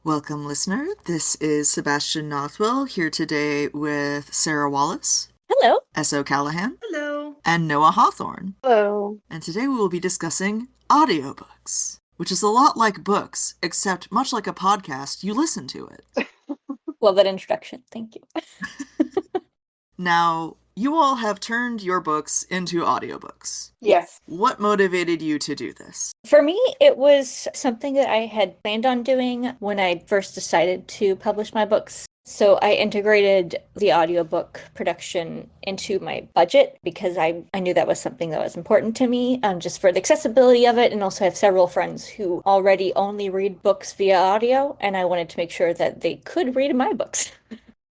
Welcome, listener. This is Sebastian Nothwell here today with Sarah Wallace, Hello. S.O. Callahan, Hello. and Noah Hawthorne. Hello. And today we will be discussing audiobooks, which is a lot like books, except much like a podcast, you listen to it. Love that introduction. Thank you. Now, you all have turned your books into audiobooks. Yes. What motivated you to do this? For me, it was something that I had planned on doing when I first decided to publish my books. So I integrated the audiobook production into my budget because I knew that was something that was important to me, just for the accessibility of it. And also I have several friends who already only read books via audio, and I wanted to make sure that they could read my books.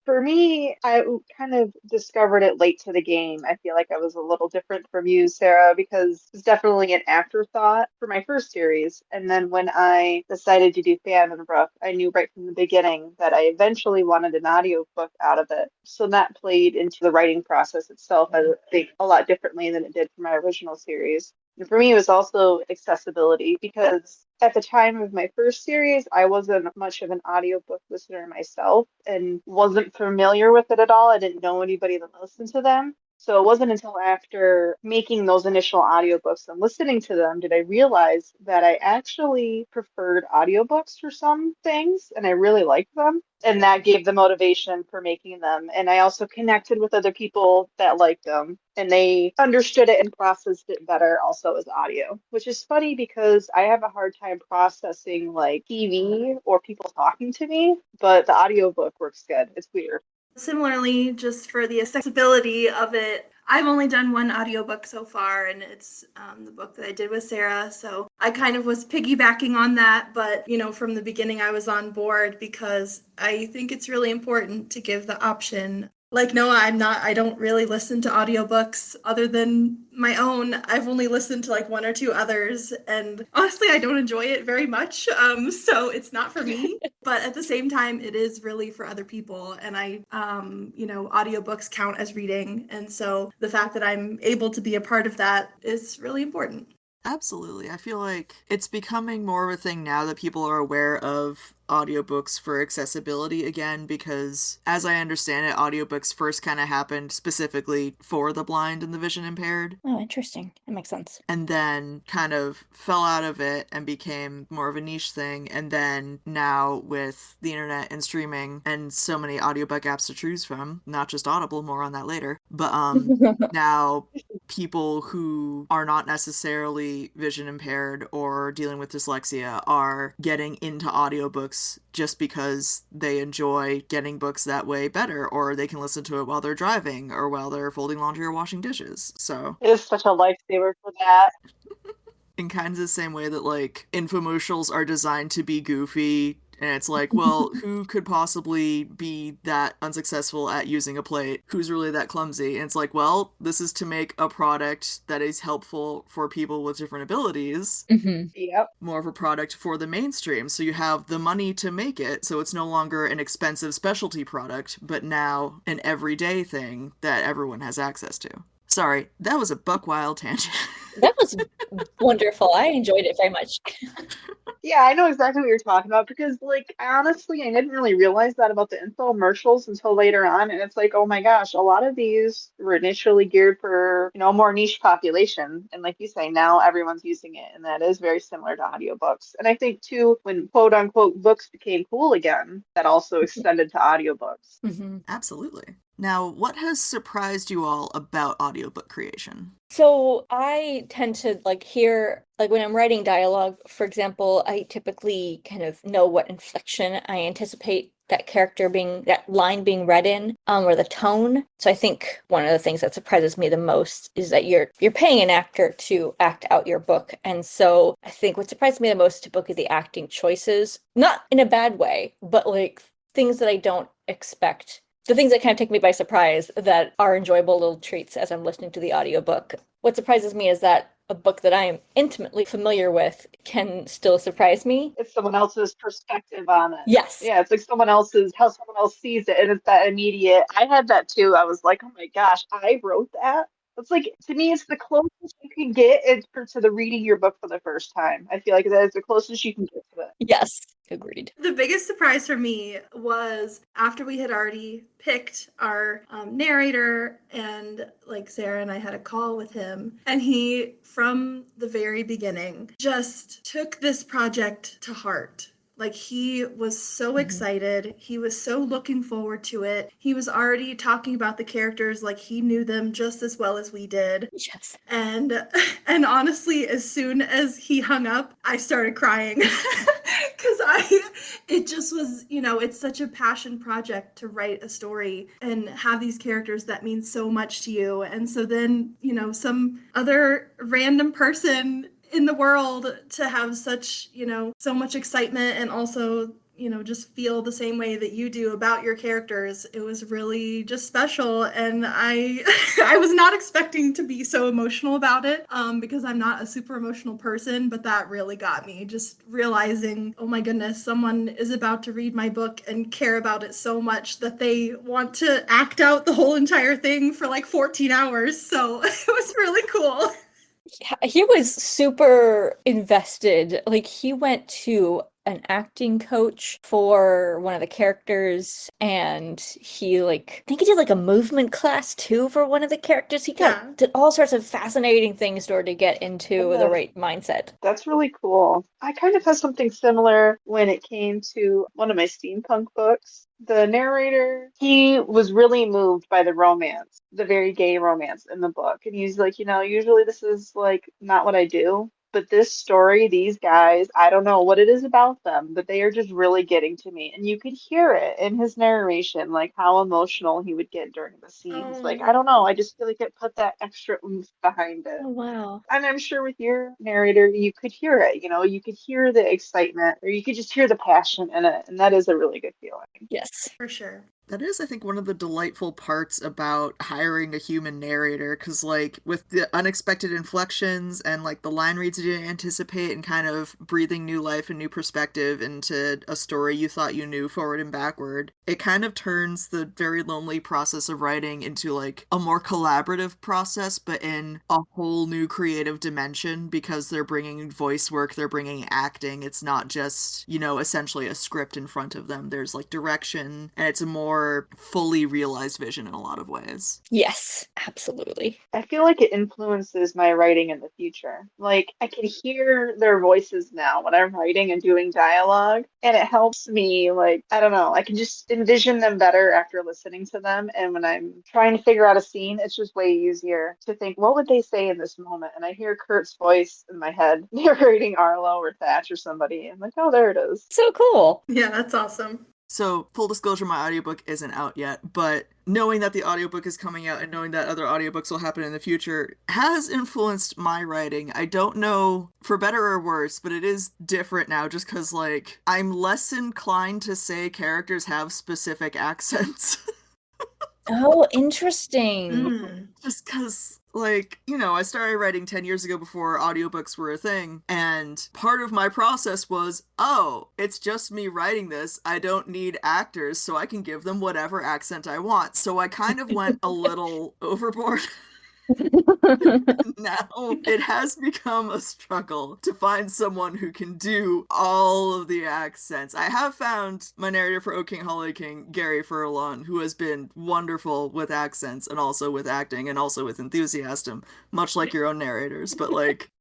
For me, I kind of discovered it late to the game. I feel like I was a little different from you, Sarah, because it's definitely an afterthought for my first series. And then when I decided to do Phantom and Rook, I knew right from the beginning that I eventually wanted an audiobook out of it. So that played into the writing process itself, I think, a lot differently than it did for my original series. And for me, it was also accessibility because at the time of my first series, I wasn't much of an audiobook listener myself and wasn't familiar with it at all. I didn't know anybody that listened to them. So it wasn't until after making those initial audiobooks and listening to them did I realize that I actually preferred audiobooks for some things and I really liked them. And that gave the motivation for making them. And I also connected with other people that liked them and they understood it and processed it better also as audio, which is funny because I have a hard time processing like TV or people talking to me, but the audiobook works good. It's weird. Similarly, just for the accessibility of it, I've only done one audiobook so far, and it's the book that I did with Sarah. So I kind of was piggybacking on that, but from the beginning I was on board because I think it's really important to give the option. Like Noah, I don't really listen to audiobooks other than my own. I've only listened to like one or two others, and honestly, I don't enjoy it very much. So it's not for me. But at the same time, it is really for other people. And audiobooks count as reading. And so the fact that I'm able to be a part of that is really important. Absolutely. I feel like it's becoming more of a thing now that people are aware of audiobooks for accessibility again, because as I understand it, audiobooks first kind of happened specifically for the blind and the vision impaired, Oh, interesting. That makes sense. and then kind of fell out of it and became more of a niche thing. And then now with the internet and streaming and so many audiobook apps to choose from, not just Audible, more on that later, but now people who are not necessarily vision impaired or dealing with dyslexia are getting into audiobooks just because they enjoy getting books that way better, or they can listen to it while they're driving or while they're folding laundry or washing dishes. So It is such a lifesaver for that. in kind of the same way that like infomercials are designed to be goofy, and it's like, well, who could possibly be that unsuccessful at using a plate? Who's really that clumsy? And it's like, well, this is to make a product that is helpful for people with different abilities. Mm-hmm. Yep. More of a product for the mainstream. So you have the money to make it, so it's no longer an expensive specialty product, but now an everyday thing that everyone has access to. Sorry, that was a buck wild tangent. That was wonderful. I enjoyed it very much. Yeah, I know exactly what you're talking about because, like, honestly, I didn't really realize that about the infomercials until later on. And it's like, oh my gosh, a lot of these were initially geared for, a more niche population. And like you say, now everyone's using it. And that is very similar to audiobooks. And I think, too, when quote unquote books became cool again, that also extended to audiobooks. Mm-hmm. Absolutely. Now, what has surprised you all about audiobook creation? So I tend to hear, when I'm writing dialogue, for example, I typically kind of know what inflection I anticipate that line being read in, or the tone. So I think one of the things that surprises me the most is that you're paying an actor to act out your book. And so I think what surprised me the most typically the acting choices, not in a bad way, but like things that I don't expect. The things that kind of take me by surprise that are enjoyable little treats as I'm listening to the audiobook. What surprises me is that a book that I am intimately familiar with can still surprise me. It's someone else's perspective on it. Yes. Yeah, it's like how someone else sees it. And it's that immediate. I had that too. I was like, oh my gosh, I wrote that. It's like, to me, it's the closest you can get to the reading your book for the first time. I feel like that is the closest you can get to it. Yes, agreed. The biggest surprise for me was after we had already picked our narrator, and like Sarah and I had a call with him, and he, from the very beginning, just took this project to heart. Like, he was so excited. He was so looking forward to it. He was already talking about the characters like he knew them just as well as we did. Yes. And honestly, as soon as he hung up, I started crying. Because it just was, it's such a passion project to write a story and have these characters that mean so much to you. And so then, some other random person in the world to have such, so much excitement and also, just feel the same way that you do about your characters. It was really just special. And I was not expecting to be so emotional about it, because I'm not a super emotional person, but that really got me, just realizing, oh my goodness, someone is about to read my book and care about it so much that they want to act out the whole entire thing for like 14 hours. So it was really cool. Yeah, he was super invested. Like, he went to an acting coach for one of the characters, and he I think he did like a movement class too for one of the characters. He did all sorts of fascinating things in order to get into the right mindset. That's really cool. I kind of have something similar when it came to one of my steampunk books. The narrator, he was really moved by the romance, the very gay romance in the book. And he's like, usually this is like not what I do. But this story, these guys, I don't know what it is about them, but they are just really getting to me. And you could hear it in his narration, like how emotional he would get during the scenes. Like, I don't know, I just feel like it put that extra oomph behind it. Oh, wow. And I'm sure with your narrator, you could hear it, you could hear the excitement, or you could just hear the passion in it. And that is a really good feeling. Yes. For sure. That is, I think, one of the delightful parts about hiring a human narrator, because, with the unexpected inflections and, the line reads you didn't anticipate and kind of breathing new life and new perspective into a story you thought you knew forward and backward, it kind of turns the very lonely process of writing into, a more collaborative process, but in a whole new creative dimension, because they're bringing voice work, they're bringing acting. It's not just, essentially a script in front of them. There's, direction, and it's a more fully realized vision in a lot of ways. Yes, absolutely. I feel like it influences my writing in the future. I can hear their voices now when I'm writing and doing dialogue, and it helps me, I don't know, I can just envision them better after listening to them. And when I'm trying to figure out a scene, it's just way easier to think, what would they say in this moment? And I hear Kirt's voice in my head narrating Arlo or Thatch or somebody. I'm like, oh, there it is. So cool. Yeah, that's awesome. So, full disclosure, my audiobook isn't out yet, but knowing that the audiobook is coming out and knowing that other audiobooks will happen in the future has influenced my writing. I don't know for better or worse, but it is different now just because, I'm less inclined to say characters have specific accents. Oh, interesting. Just because, I started writing 10 years ago before audiobooks were a thing, and part of my process was, it's just me writing this. I don't need actors, so I can give them whatever accent I want. So I kind of went a little overboard. Now it has become a struggle to find someone who can do all of the accents. I have found my narrator for O King Holly King, Gary Furlong, who has been wonderful with accents and also with acting and also with enthusiasm, much like your own narrators. But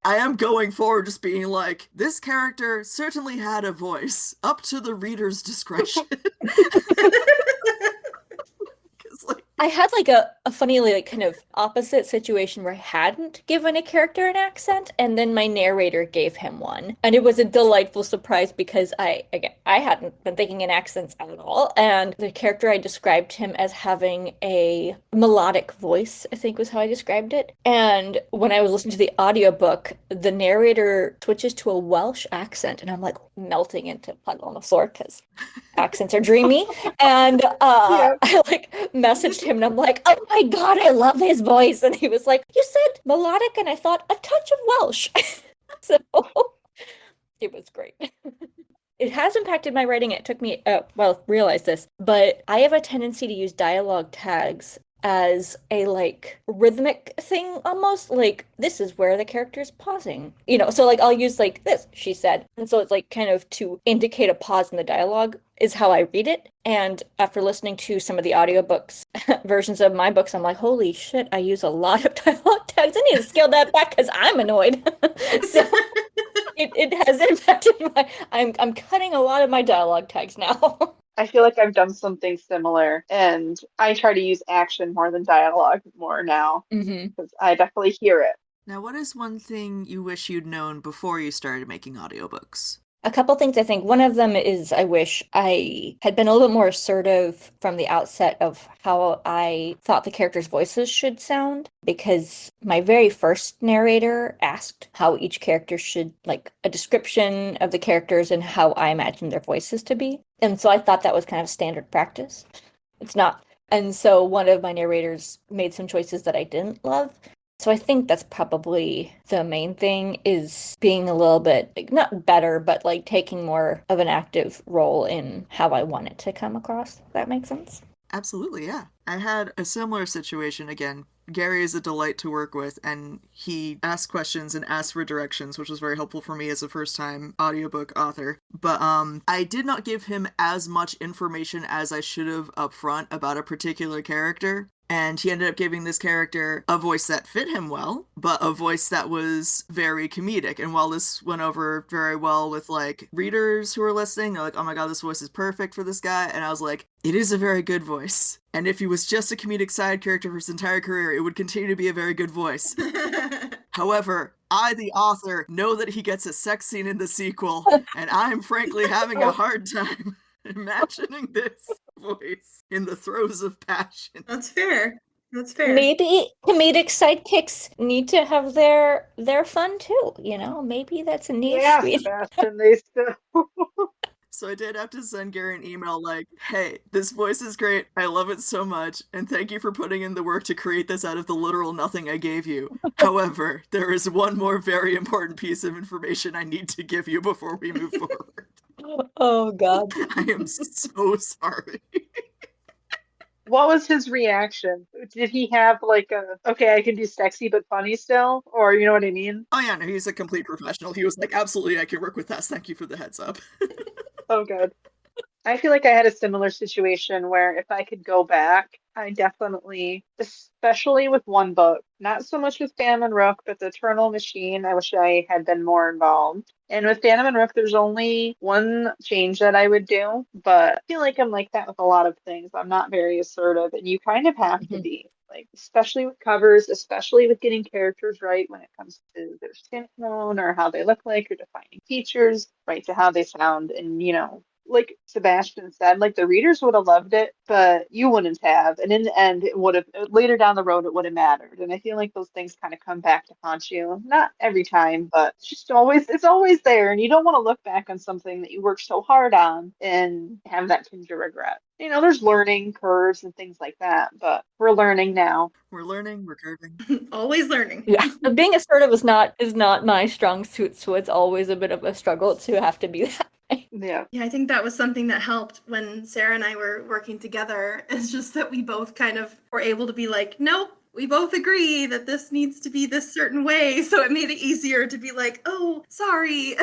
I am going forward just being this character certainly had a voice, up to the reader's discretion. I had a funny kind of opposite situation where I hadn't given a character an accent, and then my narrator gave him one. And it was a delightful surprise because I hadn't been thinking in accents at all. And the character, I described him as having a melodic voice, I think was how I described it. And when I was listening to the audiobook, the narrator switches to a Welsh accent, and I'm melting into puddle on the floor because accents are dreamy. And I messaged him and I'm oh my god, I love his voice. And he was you said melodic, and I thought a touch of Welsh. So it was great. It has impacted my writing. It took me realize this, but I have a tendency to use dialogue tags as a like rhythmic thing almost, like this is where the character's pausing, so like I'll use like this, she said, and so it's like kind of to indicate a pause in the dialogue is how I read it. And after listening to some of the audiobooks versions of my books, I'm like, holy shit, I use a lot of dialogue tags. I need to scale that back because I'm annoyed. So it has impacted I'm cutting a lot of my dialogue tags now. I feel like I've done something similar, and I try to use action more than dialogue more now, because I definitely hear it. Now, what is one thing you wish you'd known before you started making audiobooks? A couple things, I think. One of them is I wish I had been a little bit more assertive from the outset of how I thought the characters' voices should sound, because my very first narrator asked how each character should, like, a description of the characters and how I imagined their voices to be. And so I thought that was kind of standard practice. It's not. And so one of my narrators made some choices that I didn't love. So I think that's probably the main thing, is being a little bit, like, not better, but like taking more of an active role in how I want it to come across. If that makes sense? Absolutely, yeah. I had a similar situation again. Gary is a delight to work with, and he asked questions and asked for directions, which was very helpful for me as a first-time audiobook author. But I did not give him as much information as I should have up front about a particular character. And he ended up giving this character a voice that fit him well, but a voice that was very comedic. And while this went over very well with, like, readers who were listening, they're like, oh my god, this voice is perfect for this guy. And I was like, it is a very good voice. And if he was just a comedic side character for his entire career, it would continue to be a very good voice. However, I, the author, know that he gets a sex scene in the sequel, and I'm frankly having a hard time imagining this voice in the throes of passion. That's fair. That's fair. Maybe comedic sidekicks need to have their fun too, Maybe that's a niche. Yeah, Sebastian, they still. So I did have to send Gary an email like, hey, this voice is great, I love it so much, and thank you for putting in the work to create this out of the literal nothing I gave you. However, there is one more very important piece of information I need to give you before we move forward. Oh god. I am so sorry. What was his reaction? Did he have like okay, I can do sexy but funny still? Or you know what I mean? Oh yeah, no, he's a complete professional. He was like, absolutely, I can work with that. Thank you for the heads up. Oh, good. I feel like I had a similar situation where if I could go back, I definitely, especially with one book, not so much with Phantom and Rook, but the Eternal Machine, I wish I had been more involved. And with Phantom and Rook, there's only one change that I would do, but I feel like I'm like that with a lot of things. I'm not very assertive, and you kind of have to be. Like, especially with covers, especially with getting characters right when it comes to their skin tone or how they look like or defining features, right to how they sound. And, like Sebastian said, like the readers would have loved it, but you wouldn't have. And in the end, it would have, later down the road, it would have mattered. And I feel like those things kind of come back to haunt you. Not every time, but it's always there. And you don't want to look back on something that you worked so hard on and have that tinge of regret. There's learning curves and things like that, but we're learning now. We're learning, we're curving. Always learning. Yeah. Being assertive is not my strong suit, so it's always a bit of a struggle to have to be that way. Yeah. Yeah, I think that was something that helped when Sarah and I were working together. It's just that we both kind of were able to be like, nope, we both agree that this needs to be this certain way. So it made it easier to be like, oh, sorry.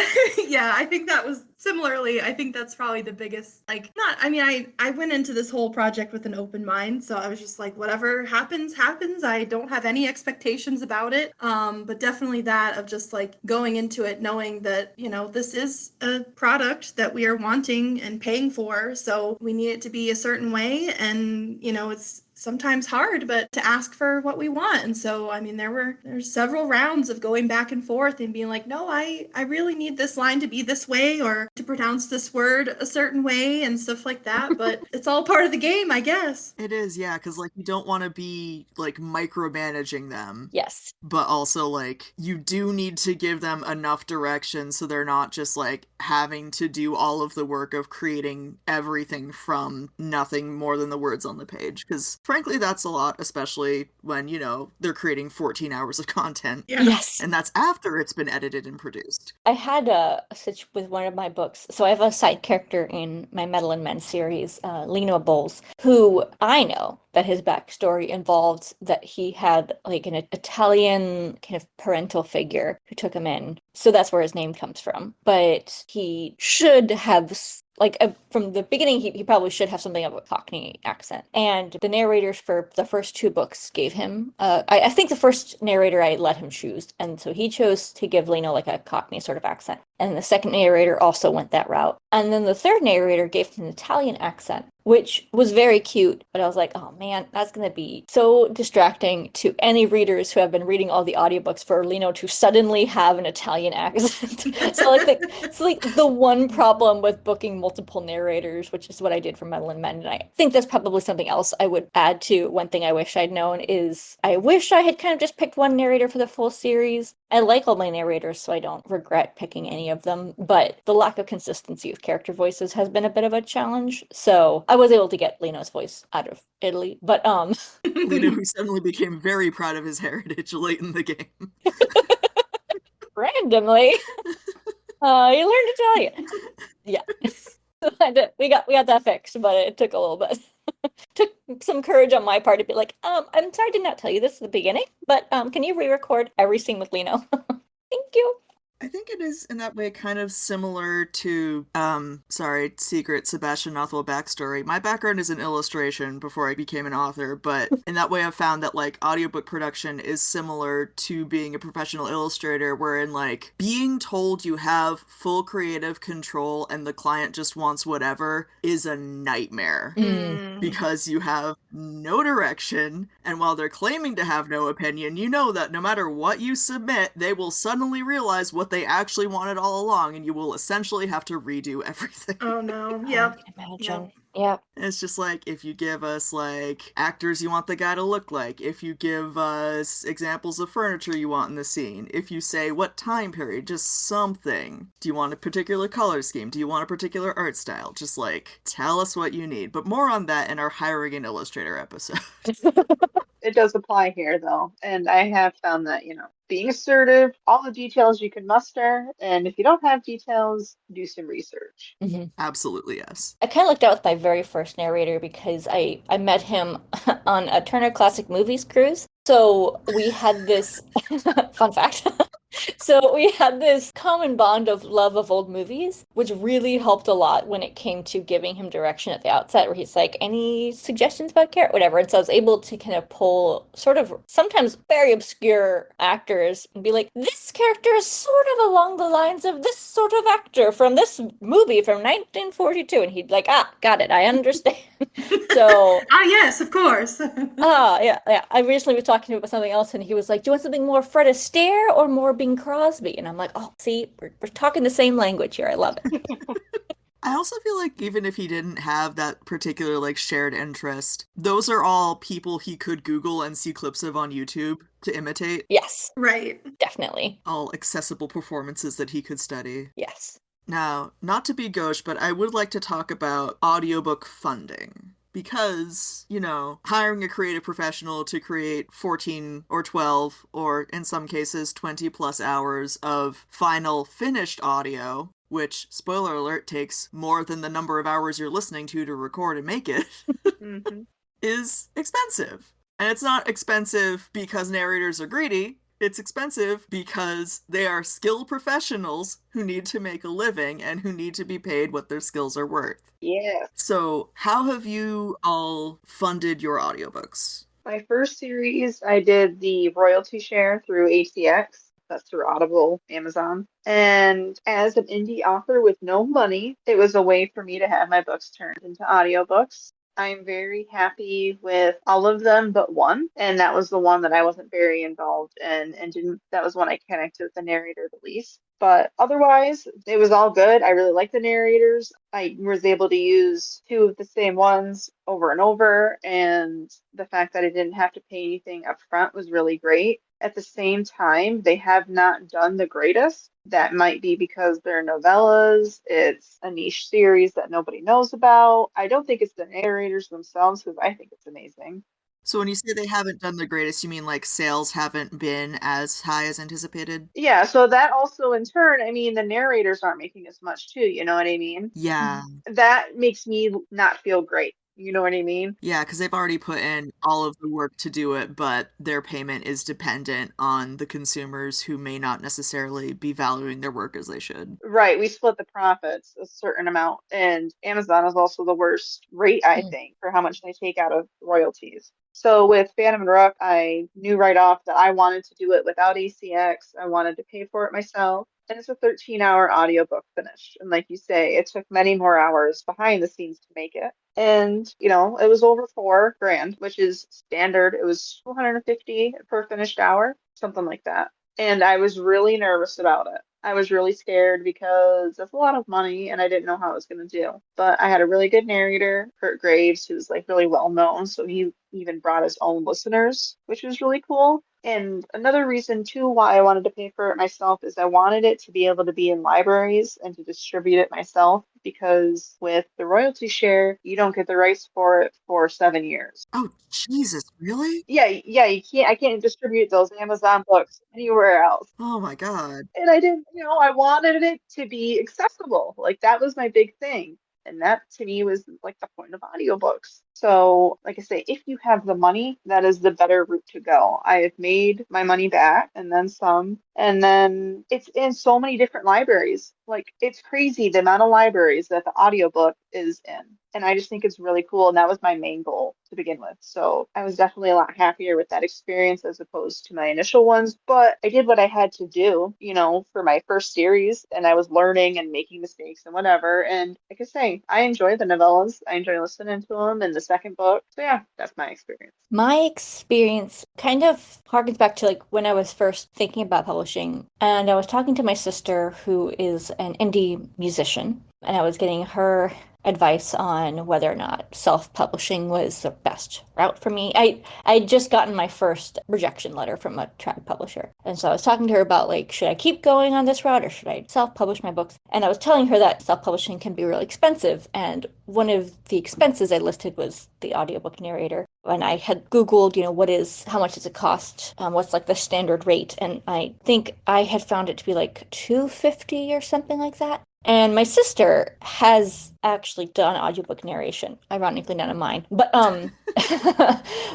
Yeah, I think that was similarly, I think that's probably the biggest, I went into this whole project with an open mind. So I was just like, whatever happens, happens. I don't have any expectations about it. But definitely that of just like going into it, knowing that, this is a product that we are wanting and paying for. So we need it to be a certain way. And, it's sometimes hard, but to ask for what we want. And so, there's several rounds of going back and forth and being like, no, I really need this line to be this way or to pronounce this word a certain way and stuff like that. But it's all part of the game, I guess. It is, yeah, because like you don't want to be like micromanaging them. Yes. But also like you do need to give them enough direction so they're not just like having to do all of the work of creating everything from nothing more than the words on the page. Because Frankly, that's a lot, especially when, they're creating 14 hours of content. Yeah. Yes. And that's after it's been edited and produced. I had a situation with one of my books. So I have a side character in my Metal and Men series, Lino Bowles, who I know that his backstory involved that he had like an Italian kind of parental figure who took him in. So that's where his name comes from. But he should have from the beginning, he probably should have something of a Cockney accent. And the narrators for the first two books gave him, I think the first narrator I let him choose. And so he chose to give Lino like a Cockney sort of accent. And the second narrator also went that route. And then the third narrator gave him an Italian accent, which was very cute. But I was like, oh man, that's going to be so distracting to any readers who have been reading all the audiobooks for Lino to suddenly have an Italian accent. So it's like the one problem with booking multiple narrators, which is what I did for Metal and Men. And I think that's probably something else I would add to one thing I wish I'd known is I wish I had kind of just picked one narrator for the full series. I like all my narrators, so I don't regret picking any of them, but the lack of consistency of character voices has been a bit of a challenge. So I was able to get Lino's voice out of Italy, but Lino, who suddenly became very proud of his heritage late in the game. randomly, he learned Italian. Yeah. We got that fixed, but it took a little bit. Took some courage on my part to be like, I'm sorry I did not tell you this at the beginning, but can you re-record every scene with Lino? Thank you. I think it is in that way kind of similar to, secret Sebastian Nothwell backstory. My background is in illustration before I became an author, but in that way I've found that, like, audiobook production is similar to being a professional illustrator, wherein, like, being told you have full creative control and the client just wants whatever is a nightmare. Because you have no direction, and while they're claiming to have no opinion, you know that no matter what you submit, they will suddenly realize what they actually wanted all along, and you will essentially have to redo everything. Oh no. Yep. I can imagine. Yep. It's just like, if you give us, like, actors you want the guy to look like, if you give us examples of furniture you want in the scene, if you say what time period, just something. Do you want a particular color scheme? Do you want a particular art style? Just, like, tell us what you need. But more on that in our hiring an illustrator episode. It does apply here, though. And I have found that, being assertive, all the details you can muster. And if you don't have details, do some research. Mm-hmm. Absolutely, yes. I kind of lucked out with my very first narrator because I met him on a Turner Classic Movies cruise. So we had this fun fact. So we had this common bond of love of old movies, which really helped a lot when it came to giving him direction at the outset, where he's like, any suggestions about Kirt? Whatever. And so I was able to kind of pull sort of sometimes very obscure actors and be like, this character is sort of along the lines of this sort of actor from this movie from 1942. And he'd like, got it. I understand. So yes, of course. yeah. I recently was talking to him about something else, and he was like, do you want something more Fred Astaire or more Bing Crosby? And I'm like, oh, see, we're talking the same language here. I love it. I also feel like even if he didn't have that particular, like, shared interest, those are all people he could Google and see clips of on YouTube to imitate. Yes. Right. Definitely. All accessible performances that he could study. Yes. Now, not to be gauche, but I would like to talk about audiobook funding. Because, hiring a creative professional to create 14 or 12, or in some cases 20 plus hours of final finished audio, which, spoiler alert, takes more than the number of hours you're listening to record and make it, is expensive. And it's not expensive because narrators are greedy. It's expensive because they are skilled professionals who need to make a living and who need to be paid what their skills are worth. Yeah. So, how have you all funded your audiobooks? My first series, I did the royalty share through ACX. That's through Audible, Amazon. And as an indie author with no money, it was a way for me to have my books turned into audiobooks. I'm very happy with all of them but one, and that was the one that I wasn't very involved in and didn't. That was when I connected with the narrator the least. But otherwise, it was all good. I really like the narrators. I was able to use two of the same ones over and over, and the fact that I didn't have to pay anything up front was really great. At the same time, they have not done the greatest. That might be because they're novellas. It's a niche series that nobody knows about. I don't think it's the narrators themselves, because I think it's amazing. So when you say they haven't done the greatest, you mean like sales haven't been as high as anticipated? Yeah, so that also in turn, I mean, the narrators aren't making as much too, you know what I mean? Yeah. That makes me not feel great. You know what I mean? Yeah, because they've already put in all of the work to do it, but their payment is dependent on the consumers who may not necessarily be valuing their work as they should. Right, we split the profits a certain amount, and Amazon is also the worst rate, I think, for how much they take out of royalties. So with Phantom and Rook, I knew right off that I wanted to do it without ACX. I wanted to pay for it myself. And it's a 13-hour audiobook finish. And like you say, it took many more hours behind the scenes to make it. And, you know, it was over 4 grand, which is standard. It was 250 per finished hour, something like that. And I was really nervous about it. I was really scared because that's a lot of money and I didn't know how I was going to do. But I had a really good narrator, Kirt Graves, who's like really well known. So he even brought his own listeners, which was really cool. And another reason too why I wanted to pay for it myself is I wanted it to be able to be in libraries and to distribute it myself because with the royalty share, you don't get the rights for it for 7 years. Oh, Jesus, really? Yeah, I can't distribute those Amazon books anywhere else. Oh my God. And I didn't, you know, I wanted it to be accessible. Like that was my big thing. And that to me was like the point of audiobooks. So, like I say, if you have the money, that is the better route to go. I have made my money back and then some. And then it's in so many different libraries. Like it's crazy the amount of libraries that the audiobook is in. And I just think it's really cool. And that was my main goal to begin with. So I was definitely a lot happier with that experience as opposed to my initial ones. But I did what I had to do, you know, for my first series. And I was learning and making mistakes and whatever. And like I say, I enjoy the novellas. I enjoy listening to them and the second book. So yeah, that's my experience. My experience kind of harkens back to like when I was first thinking about publishing, and I was talking to my sister who is an indie musician, and I was getting her advice on whether or not self-publishing was the best route for me. I'd just gotten my first rejection letter from a trad publisher. And so I was talking to her about like, should I keep going on this route or should I self-publish my books? And I was telling her that self-publishing can be really expensive. And one of the expenses I listed was the audiobook narrator. And I had Googled, you know, how much does it cost? What's like the standard rate? And I think I had found it to be like $250 or something like that. And my sister has actually done audiobook narration, ironically none of mine. But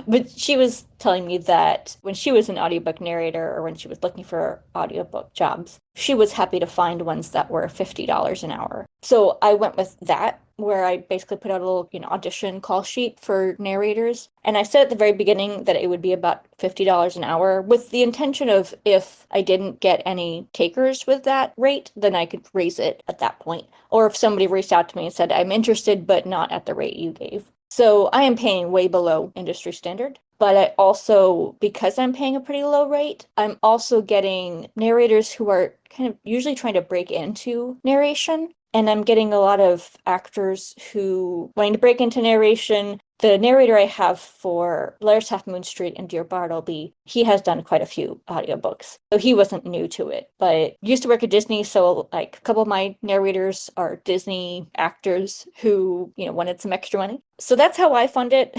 but she was telling me that when she was an audiobook narrator or when she was looking for audiobook jobs, she was happy to find ones that were $50 an hour. So I went with that, where I basically put out a little, you know, audition call sheet for narrators. And I said at the very beginning that it would be about $50 an hour with the intention of if I didn't get any takers with that rate, then I could raise it at that point. Or if somebody reached out to me and said, I'm interested, but not at the rate you gave. So I am paying way below industry standard. But I also, because I'm paying a pretty low rate, I'm also getting narrators who are kind of usually trying to break into narration. And I'm getting a lot of actors who wanting to break into narration. The narrator I have for Blair's Half Moon Street and Dear Bartleby, he has done quite a few audiobooks. So he wasn't new to it, but used to work at Disney. So like a couple of my narrators are Disney actors who, you know, wanted some extra money. So that's how I fund it,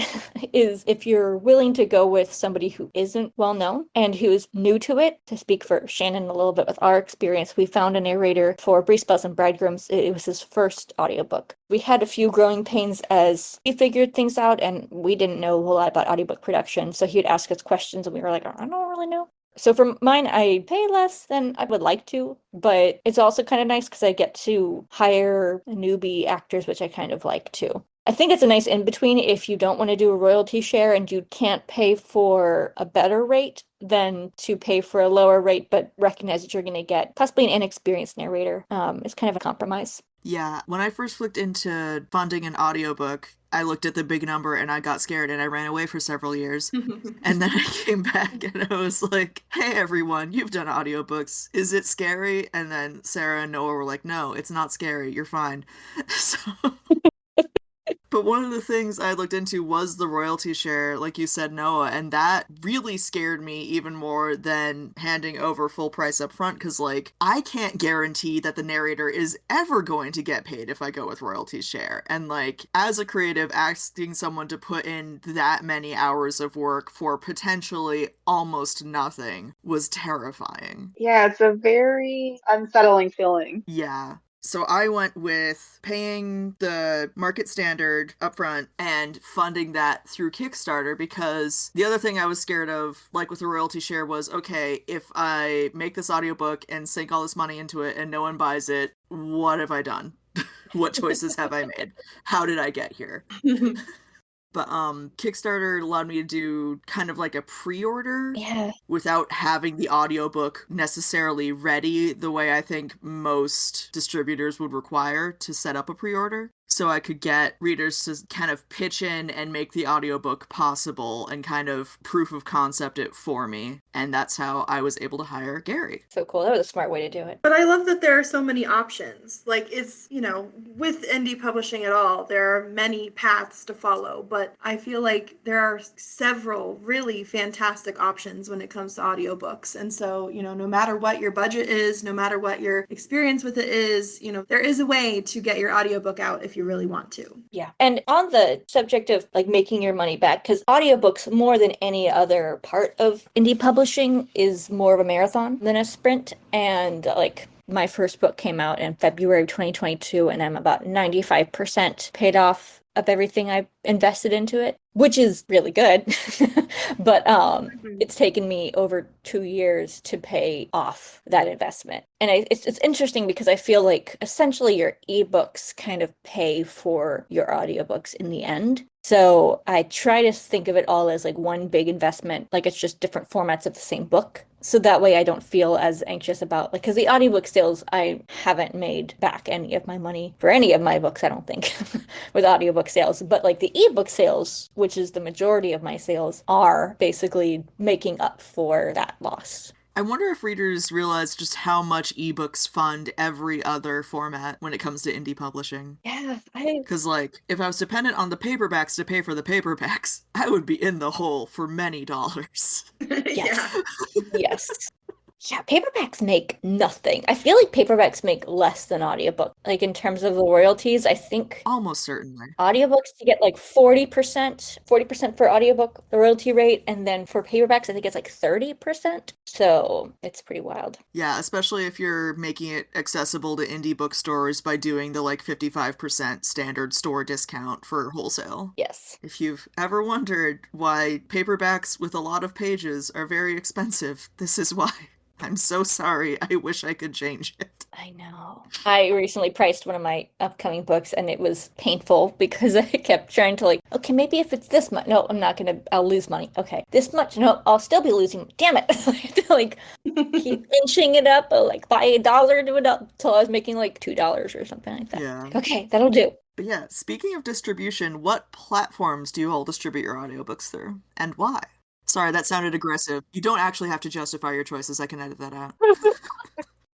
is if you're willing to go with somebody who isn't well known and who's new to it. To speak for Shannon a little bit with our experience, we found a narrator for Breeze Spells and Bridegrooms. It was his first audiobook. We had a few growing pains as he figured things out, and we didn't know a whole lot about audiobook production. So he would ask us questions, and we were like, I don't really know. So for mine, I pay less than I would like to, but it's also kind of nice because I get to hire newbie actors, which I kind of like too. I think it's a nice in-between if you don't want to do a royalty share and you can't pay for a better rate than to pay for a lower rate, but recognize that you're going to get possibly an inexperienced narrator. It's kind of a compromise. Yeah, when I first looked into funding an audiobook, I looked at the big number and I got scared and I ran away for several years. And then I came back and I was like, hey everyone, you've done audiobooks. Is it scary? And then Sarah and Noah were like, no, it's not scary. You're fine. So But one of the things I looked into was the royalty share, like you said, Noah, and that really scared me even more than handing over full price up front, because, like, I can't guarantee that the narrator is ever going to get paid if I go with royalty share. And, like, as a creative, asking someone to put in that many hours of work for potentially almost nothing was terrifying. Yeah, it's a very unsettling feeling. Yeah. So I went with paying the market standard upfront and funding that through Kickstarter, because the other thing I was scared of, like with the royalty share, was, okay, if I make this audiobook and sink all this money into it and no one buys it, what have I done? What choices have I made? How did I get here? But Kickstarter allowed me to do kind of like a pre-order without having the audiobook necessarily ready the way I think most distributors would require to set up a pre-order. So I could get readers to kind of pitch in and make the audiobook possible and kind of proof of concept it for me. And that's how I was able to hire Gary. So cool. That was a smart way to do it. But I love that there are so many options. Like, it's, with indie publishing at all, there are many paths to follow, but I feel like there are several really fantastic options when it comes to audiobooks. And so, no matter what your budget is, no matter what your experience with it is, there is a way to get your audiobook out if you really want to. Yeah. And on the subject of like making your money back, because audiobooks, more than any other part of indie publishing, is more of a marathon than a sprint. And like, my first book came out in February of 2022, and I'm about 95% paid off of everything I invested into it, which is really good. But it's taken me over 2 years to pay off that investment. And it's interesting because I feel like essentially your ebooks kind of pay for your audiobooks in the end. So I try to think of it all as like one big investment, like it's just different formats of the same book. So that way I don't feel as anxious about, like, because the audiobook sales, I haven't made back any of my money for any of my books, I don't think, with audiobook sales. But like the ebook sales, which is the majority of my sales, are basically making up for that loss. I wonder if readers realize just how much ebooks fund every other format when it comes to indie publishing. Yeah, Because, like, if I was dependent on the paperbacks to pay for the paperbacks, I would be in the hole for many dollars. Yes. Yes. Yeah, paperbacks make nothing. I feel like paperbacks make less than audiobook. Like in terms of the royalties, I think Almost certainly. audiobooks you get like 40% for audiobook, the royalty rate, and then for paperbacks I think it's like 30%. So it's pretty wild. Yeah, especially if you're making it accessible to indie bookstores by doing the like 55% standard store discount for wholesale. Yes. If you've ever wondered why paperbacks with a lot of pages are very expensive, this is why. I'm so sorry. I wish I could change it. I know. I recently priced one of my upcoming books and it was painful because I kept trying to like, okay, maybe if it's this much. No, I'm not going to, I'll lose money. Okay, this much. No, I'll still be losing. Damn it. I had to like keep inching it up, like buy $1 to it up till I was making like $2 or something like that. Yeah. Like, okay, that'll do. But yeah, speaking of distribution, what platforms do you all distribute your audiobooks through? And why? Sorry, that sounded aggressive. You don't actually have to justify your choices. I can edit that out. I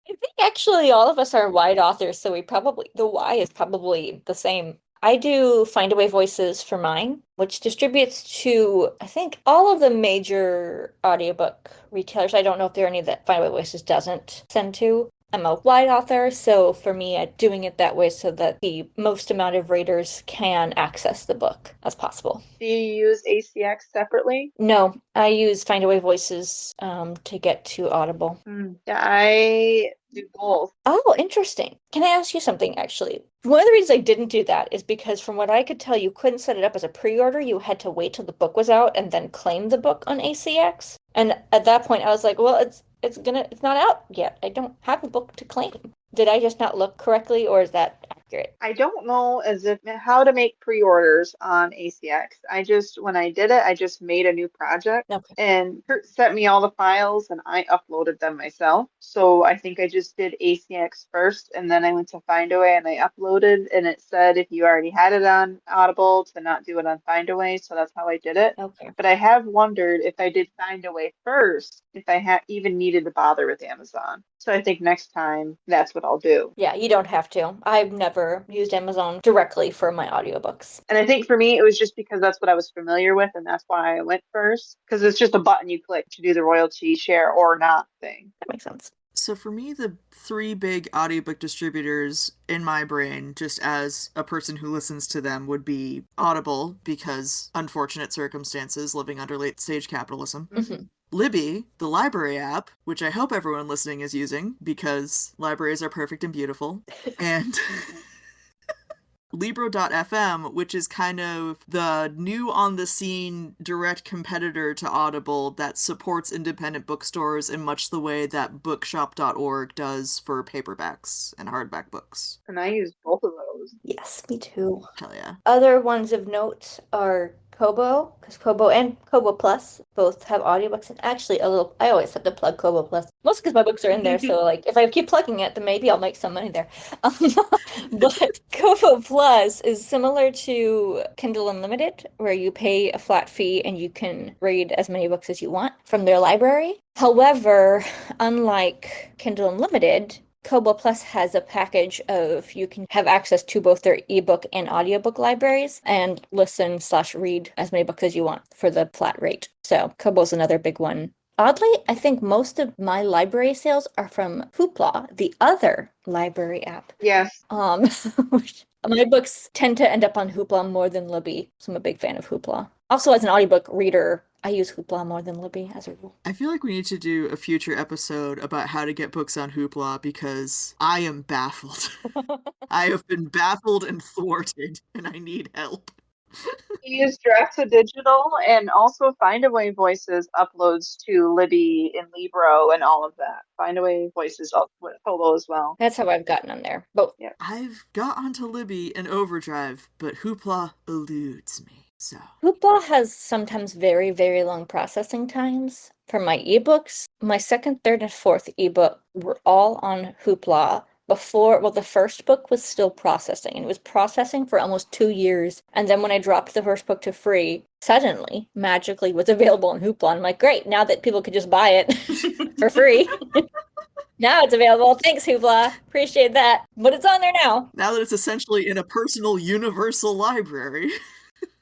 think actually all of us are wide authors, so the why is probably the same. I do Findaway Voices for mine, which distributes to, I think, all of the major audiobook retailers. I don't know if there are any that Findaway Voices doesn't send to. I'm a wide author, so for me, doing it that way so that the most amount of readers can access the book as possible. Do you use ACX separately? No, I use Findaway Voices to get to Audible. Yeah, I do both. Oh, interesting. Can I ask you something, actually? One of the reasons I didn't do that is because from what I could tell, you couldn't set it up as a pre-order. You had to wait till the book was out and then claim the book on ACX. And at that point, I was like, well, it's not out yet. I don't have a book to claim. Did I just not look correctly, or is that accurate? I don't know how to make pre-orders on ACX. When I did it, I just made a new project. Okay. And Kirt sent me all the files and I uploaded them myself. So I think I just did ACX first and then I went to Findaway and I uploaded, and it said if you already had it on Audible to not do it on Findaway. So that's how I did it. Okay. But I have wondered if I did Findaway first, if I even needed to bother with Amazon. So I think next time that's what I'll do. Yeah, you don't have to. I've never used Amazon directly for my audiobooks. And I think for me, it was just because that's what I was familiar with, and that's why I went first. Because it's just a button you click to do the royalty share or not thing. That makes sense. So for me, the three big audiobook distributors in my brain, just as a person who listens to them, would be Audible, because unfortunate circumstances living under late stage capitalism. Mm-hmm. Libby, the library app, which I hope everyone listening is using, because libraries are perfect and beautiful. And Libro.fm, which is kind of the new on the scene direct competitor to Audible that supports independent bookstores in much the way that bookshop.org does for paperbacks and hardback books. And I use both of those. Yes, me too. Hell yeah. Other ones of note are Kobo, because Kobo and Kobo Plus both have audiobooks. And actually, I always have to plug Kobo Plus, mostly because my books are in there. So, like, if I keep plugging it, then maybe I'll make some money there. But Kobo Plus is similar to Kindle Unlimited, where you pay a flat fee and you can read as many books as you want from their library. However, unlike Kindle Unlimited, Kobo Plus has a package of you can have access to both their ebook and audiobook libraries and listen/read as many books as you want for the flat rate. So Kobo's another big one. Oddly, I think most of my library sales are from Hoopla, the other library app. Yes. My books tend to end up on Hoopla more than Libby, so I'm a big fan of Hoopla. Also, as an audiobook reader, I use Hoopla more than Libby as a rule. I feel like we need to do a future episode about how to get books on Hoopla because I am baffled. I have been baffled and thwarted, and I need help. Use Draft to Digital, and also Findaway Voices uploads to Libby and Libro and all of that. Findaway Voices up with Kobo as well. That's how I've gotten on there. Both. Yeah. I've got onto Libby and Overdrive, but Hoopla eludes me. So Hoopla has sometimes very, very long processing times. For my ebooks, my second, third, and fourth ebook were all on Hoopla before, the first book was still processing, and it was processing for almost 2 years. And then when I dropped the first book to free, suddenly, magically was available on Hoopla. And I'm like, great, now that people could just buy it for free. Now it's available. Thanks, Hoopla. Appreciate that. But it's on there now. now that it's essentially in a personal universal library.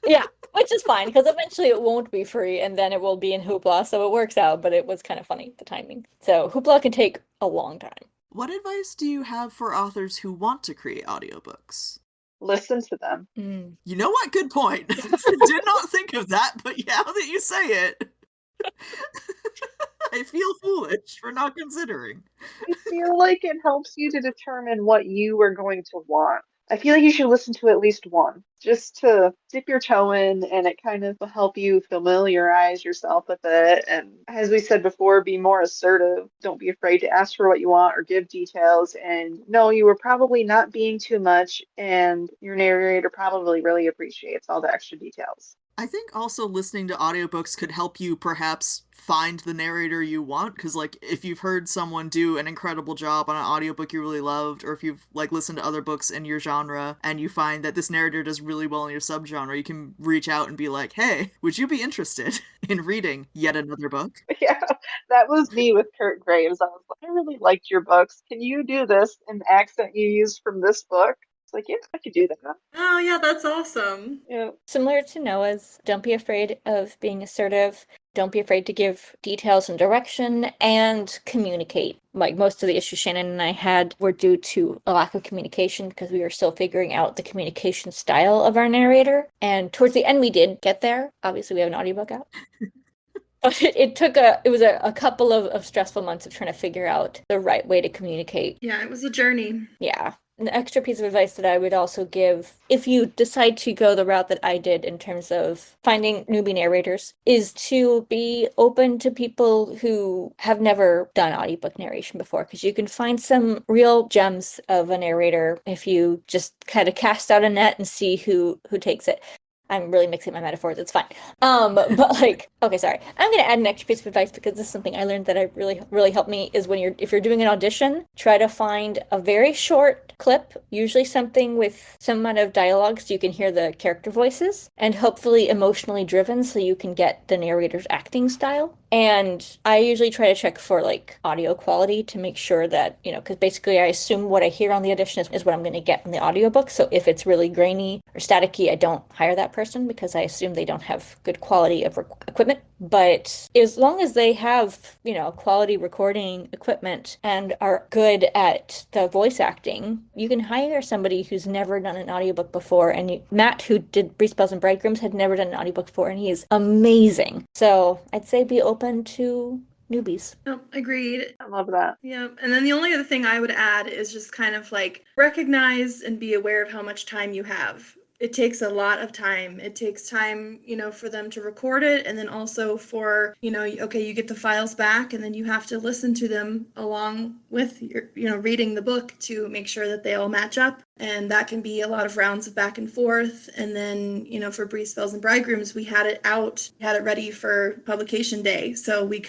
Yeah, which is fine, because eventually it won't be free, and then it will be in Hoopla, so it works out, but it was kind of funny, the timing. So Hoopla can take a long time. What advice do you have for authors who want to create audiobooks? Listen to them. You know what? Good point. Did not think of that, but yeah, now that you say it, I feel foolish for not considering. I feel like it helps you to determine what you are going to want. I feel like you should listen to at least one, just to dip your toe in, and it kind of will help you familiarize yourself with it. And as we said before, be more assertive. Don't be afraid to ask for what you want or give details. And no, you were probably not being too much, and your narrator probably really appreciates all the extra details. I think also listening to audiobooks could help you perhaps find the narrator you want, because like if you've heard someone do an incredible job on an audiobook you really loved, or if you've like listened to other books in your genre and you find that this narrator does really well in your subgenre, you can reach out and be like, hey, would you be interested in reading yet another book? Yeah, that was me with Kirt Graves. I was like, I really liked your books. Can you do this in the accent you used from this book? Like, yeah, I could do that. Oh, yeah, that's awesome. Yeah. Similar to Noah's, don't be afraid of being assertive. Don't be afraid to give details and direction, and communicate. Like most of the issues Shannon and I had were due to a lack of communication because we were still figuring out the communication style of our narrator. And towards the end, we did get there. Obviously, we have an audiobook out. But it was a couple of stressful months of trying to figure out the right way to communicate. Yeah, it was a journey. Yeah. An extra piece of advice that I would also give, if you decide to go the route that I did in terms of finding newbie narrators, is to be open to people who have never done audiobook narration before, because you can find some real gems of a narrator if you just kind of cast out a net and see who takes it. I'm really mixing my metaphors. It's fine. But like, okay, sorry. I'm going to add an extra piece of advice because this is something I learned that I really helped me is if you're doing an audition, try to find a very short clip, usually something with some amount of dialogue so you can hear the character voices, and hopefully emotionally driven so you can get the narrator's acting style. And I usually try to check for like audio quality to make sure that, because basically I assume what I hear on the audition is what I'm going to get in the audiobook. So if it's really grainy or staticky, I don't hire that person because I assume they don't have good quality of equipment. But as long as they have, quality recording equipment and are good at the voice acting, you can hire somebody who's never done an audiobook before. And Matt, who did Breeze Spells and Bridegrooms, had never done an audiobook before, and he is amazing. So I'd say be open to newbies. Oh, agreed. I love that. Yeah. And then the only other thing I would add is just kind of like recognize and be aware of how much time you have. It takes a lot of time. It takes time, for them to record it. And then also for, okay, you get the files back and then you have to listen to them along with your, reading the book to make sure that they all match up. And that can be a lot of rounds of back and forth. And then, for Breeze Spells and Bridegrooms, we had it out, had it ready for publication day. So we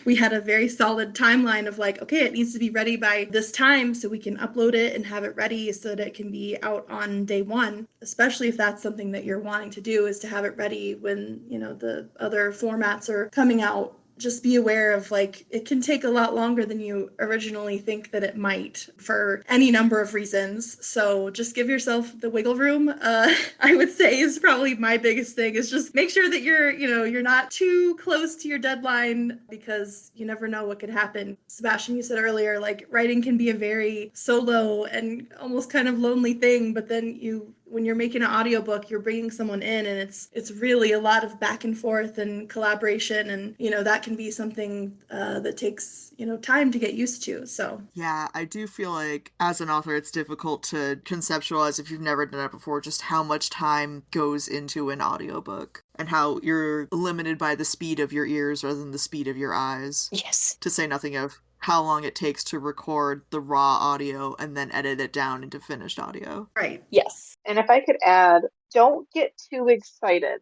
we had a very solid timeline of like, okay, it needs to be ready by this time so we can upload it and have it ready so that it can be out on day one, especially if that's something that you're wanting to do, is to have it ready when, the other formats are coming out. Just be aware of like, it can take a lot longer than you originally think that it might for any number of reasons. So just give yourself the wiggle room. I would say is probably my biggest thing, is just make sure that you're not too close to your deadline, because you never know what could happen. Sebastian, you said earlier, like writing can be a very solo and almost kind of lonely thing, but then when you're making an audiobook, you're bringing someone in, and it's really a lot of back and forth and collaboration, and that can be something that takes time to get used to. So yeah, I do feel like as an author it's difficult to conceptualize, if you've never done it before, just how much time goes into an audiobook and how you're limited by the speed of your ears rather than the speed of your eyes. Yes. To say nothing of how long it takes to record the raw audio and then edit it down into finished audio. Right. Yes. And if I could add, don't get too excited.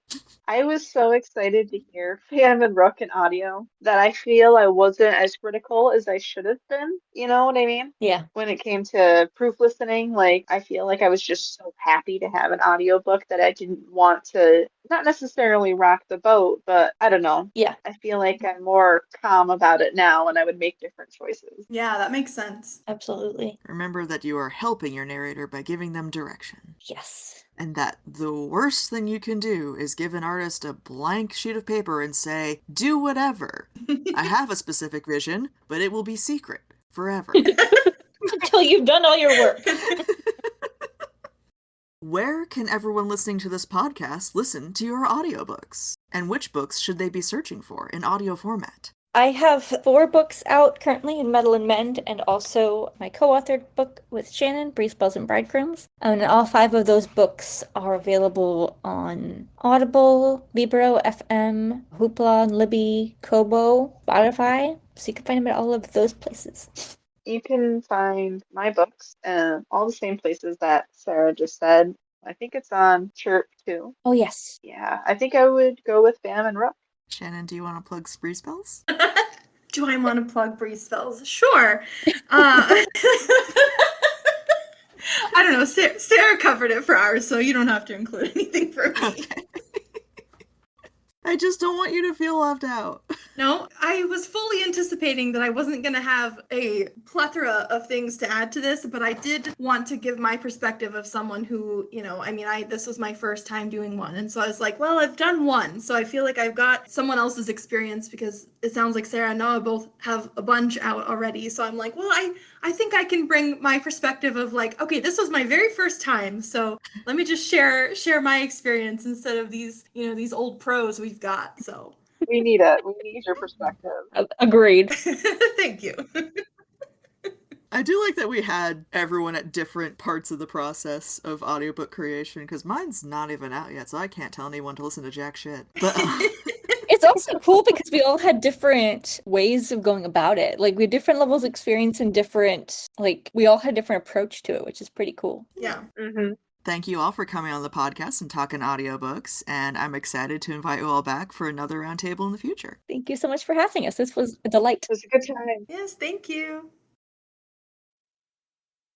I was so excited to hear Phantom and Rook in audio that I feel I wasn't as critical as I should have been. You know what I mean? Yeah. When it came to proof listening, like I feel like I was just so happy to have an audiobook that I didn't want to not necessarily rock the boat, but I don't know. Yeah. I feel like I'm more calm about it now and I would make different choices. Yeah, that makes sense. Absolutely. Remember that you are helping your narrator by giving them direction. Yes. And that the worst thing you can do is give an artist a blank sheet of paper and say, do whatever. I have a specific vision, but it will be secret forever. Until you've done all your work. Where can everyone listening to this podcast listen to your audiobooks? And which books should they be searching for in audio format? I have 4 books out currently in Metal and Mend, and also my co-authored book with Shannon, Breeze Spells and Bridegrooms. And all 5 of those books are available on Audible, Libro, FM, Hoopla, Libby, Kobo, Spotify. So you can find them at all of those places. You can find my books all the same places that Sarah just said. I think it's on Chirp too. Oh, yes. Yeah, I think I would go with Phantom and Rook. Shannon, do you want to plug Breeze Spells? Do I want to plug Breeze Spells? Sure. I don't know. Sarah covered it for ours, so you don't have to include anything for me. Okay. I just don't want you to feel left out. No, I was fully anticipating that I wasn't going to have a plethora of things to add to this, but I did want to give my perspective of someone who, this was my first time doing one. And so I was like, well, I've done one. So I feel like I've got someone else's experience, because it sounds like Sarah and Noah both have a bunch out already. So I'm like, well, I think I can bring my perspective of like, okay, this was my very first time. So let me just share my experience instead of these old pros we've got. So We need it. We need your perspective. Agreed. thank you. I do like that we had everyone at different parts of the process of audiobook creation, because mine's not even out yet, so I can't tell anyone to listen to jack shit. But It's also cool because we all had different ways of going about it. Like, we had different levels of experience and we all had a different approach to it, which is pretty cool. Yeah. Mm-hmm. thank you all for coming on the podcast and talking audiobooks, and I'm excited to invite you all back for another roundtable in the future. Thank you so much for having us. This was a delight. It was a good time. Yes, thank you.